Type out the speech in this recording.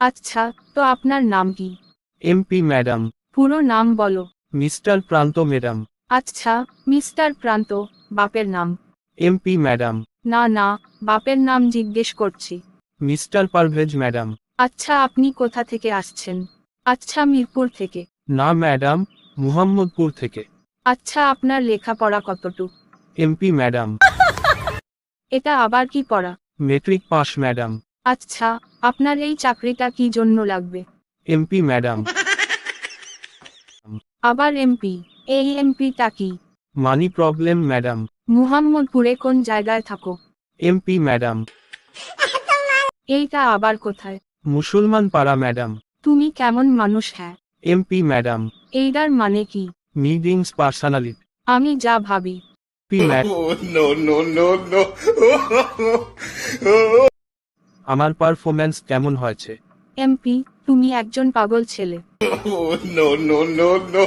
আচ্ছা, তো আপনার নাম কি? MP madam. পুরো নাম বলো। মিস্টার প্রান্ত ম্যাডাম। আচ্ছা, মিস্টার প্রান্ত, বাপের নাম? MP madam. না না, বাপের নাম জিজ্ঞেস করছি। Mister Parvez madam. আচ্ছা, আপনি কোথা থেকে আসছেন? আচ্ছা, মিরপুর থেকে। না ম্যাডাম, মুহাম্মদপুর থেকে। আচ্ছা, আপনার লেখাপড়া কতটুক? MP madam. এটা আবার কি পড়া? Matric pass madam. আচ্ছা, আপনার এই চাকরিটা কি জন্য লাগবে? MP madam. আবার এমপি? এই এমপিটা কি? Money problem madam. মুহাম্মদপুরে কোন জায়গায় থাকো? MP madam. এইটা আবার কোথায়? মুসলমান পাড়া ম্যাডাম। তুমি কেমন মানুষ হ্যাঁ? MP madam. এইটার মানে কি? Meetings personality. আমি যা ভাবি। P madam. Oh, no, no, no, no. আমার পারফরম্যান্স কেমন হয়েছে? এমপি, তুমি একজন পাগল ছেলে। Oh, no, no, no, no.